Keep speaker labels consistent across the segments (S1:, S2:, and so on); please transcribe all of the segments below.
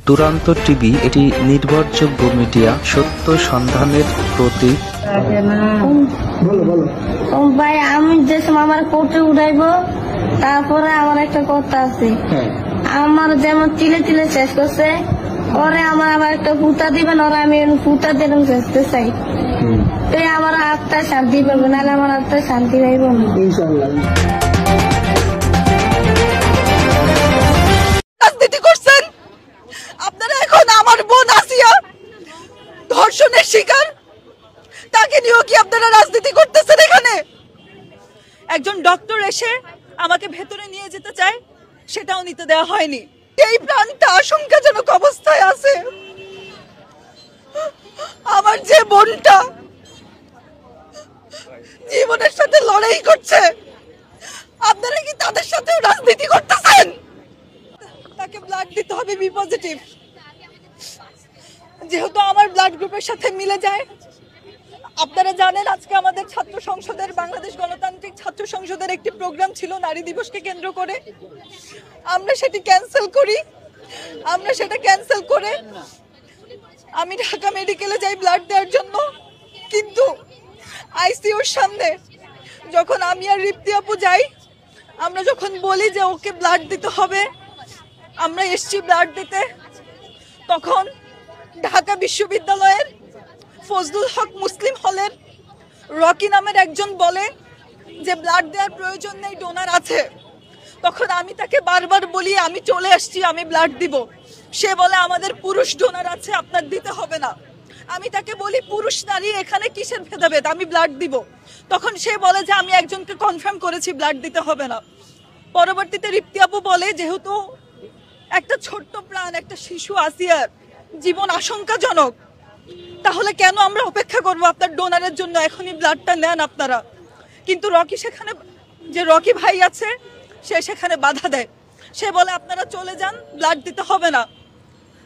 S1: দুরন্ত টিভি এটি নির্ভরযোগ্য মিডিয়া, সত্য সন্ধানের প্রতীক।
S2: ভাই আমি যে সময় আমার কোর্টে উঠাইবো, তারপরে আমার একটা কথা আছে। আমার যেমন তিলে তিলে শেষ করছে, ওরে আমার আবার একটা পুতা দিবেন, ওরা আমি পুতা দিয়ে শেষতে চাই। এই আমার আত্মায় শান্তি পাবো, নাহলে আমার আত্মায় শান্তি পাইব না।
S3: রাজনীতি করছেন আপনারা। এখন আমার বোন আসিয়া ধর্ষণের শিকার, তাকে নিয়েও কি আপনারা রাজনীতি করতেছেন? এখানে একজন ডক্টর এসে আমাকে ভেতরে নিয়ে যেতে চায়, সেটাও নিতে দেওয়া হয়নি। এই প্রাণটা আশঙ্কাজনক অবস্থায় আছে। আমার যে বোনটা জীবনের সাথে লড়াই করছে, আপনারা কি তাদের সাথেও রাজনীতি করতেছেন? তাকে ব্লাড দিতে হবে বি পজিটিভ, যেহেতু আমার ব্লাড গ্রুপের সাথে মিলে যায়। আপনারা জানেন আজকে আমাদের ছাত্র সংসদের, বাংলাদেশ গণতান্ত্রিক ছাত্র সংসদের একটি প্রোগ্রাম ছিল নারী দিবসকে কেন্দ্র করে। আমরা সেটা ক্যান্সেল করে আমি ঢাকা মেডিকেলে যাই ব্লাড দেওয়ার জন্য। কিন্তু আইসিইউর সামনে যখন আমি আর রিপ্তি আপু যাই, আমরা যখন বলি যে ওকে ব্লাড দিতে হবে, আমরা এসছি ব্লাড দিতে, তখন ঢাকা বিশ্ববিদ্যালয়ের ফজলুল হক মুসলিম হলের রকি নামের একজন বলে যে ব্লাড দেওয়ার প্রয়োজন নেই, ডোনার আছে। তখন আমি তাকে বারবার বলি আমি চলে আসছি, আমি ব্লাড দিব। সে বলে আমাদের পুরুষ ডোনার আছে, আপনার দিতে হবে না। আমি তাকে বলি পুরুষ নারী এখানে কিসের ভেদাভেদ, আমি ব্লাড দিব। তখন সে বলে যে আমি একজনকে কনফার্ম করেছি, ব্লাড দিতে হবে না। পরবর্তীতে রিপ্তি আপু বলে যেহেতু একটা ছোট্ট প্রাণ, একটা শিশু আসিয়ার জীবন আশঙ্কাজনক, তাহলে কেন আমরা অপেক্ষা করবো আপনার ডোনারের জন্য? এখনই ব্লাডটা নেন আপনারা। কিন্তু রকি ভাই আছে, সে সেখানে বাধা দেয়। সে বলে আপনারা চলে যান, ব্লাড দিতে হবে না।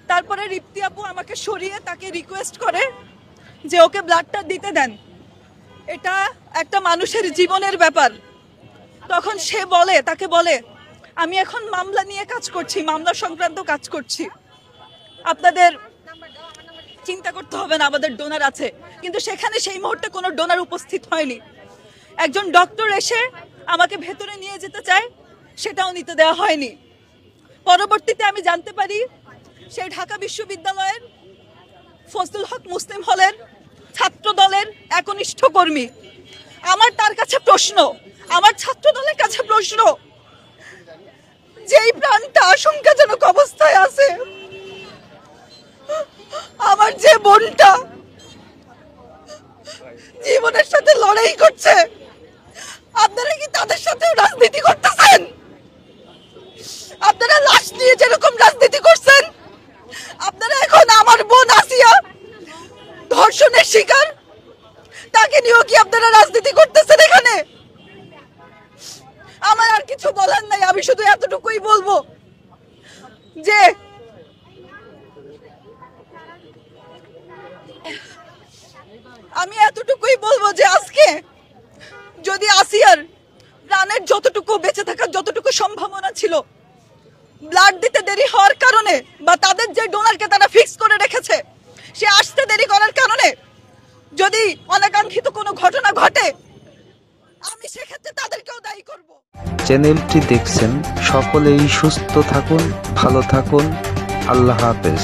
S3: তারপরে রিপ্তি আপু আমাকে সরিয়ে তাকে রিকোয়েস্ট করে যে ওকে ব্লাডটা দিতে দেন, এটা একটা মানুষের জীবনের ব্যাপার। তখন সে তাকে বলে আমি এখন মামলা নিয়ে কাজ করছি, মামলা সংক্রান্ত কাজ করছি, আপনাদের চিন্তা করতে হবে না, আমাদের ডোনার আছে। কিন্তু সেখানে সেই মুহূর্তে কোনো ডোনার উপস্থিত হয়নি। একজন ডক্টর এসে আমাকে ভেতরে নিয়ে যেতে চায়, সেটাও নিতে দেওয়া হয়নি। পরবর্তীতে আমি জানতে পারি সেই ঢাকা বিশ্ববিদ্যালয়ের ফজলুল হক মুসলিম হলের ছাত্র দলের একনিষ্ঠ কর্মী। আমার তার কাছে প্রশ্ন, আমার ছাত্র দলের কাছে প্রশ্ন, যেই প্রাণটা আশঙ্কাজনক অবস্থায় আছে, আমার যে বোনটা জীবনের সাথে লড়াই করছে, আপনারা কি তাদের সাথেও রাজনীতি করতেছেন? আপনারা লাশ নিয়ে যেরকম রাজনীতি করছেন, আপনারা এখন আমার বোন আসিয়া ধর্ষণের শিকার, তাকে নিয়েও কি আপনারা রাজনীতি করতেছেন? এখানে আমার আর কিছু বলার নাই, আমি শুধু এতটুকুই বলবো যে আজকে যদি আসিয়ার প্রাণের যতটুকু বেঁচে থাকার যতটুকু সম্ভাবনা ছিল, ব্লাড দিতে দেরি হওয়ার কারণে বা তাদের যে ডোনারকে তারা ফিক্স করে রেখেছে সে আসতে দেরি করার কারণে যদি অনাকাঙ্ক্ষিত কোনো ঘটনা ঘটে, আমি সেক্ষেত্রে তাদেরকেও দায়ী করব।
S1: চ্যানেলটি দেখছেন, সকলেই সুস্থ থাকুন, ভালো থাকুন। আল্লাহ হাফেজ।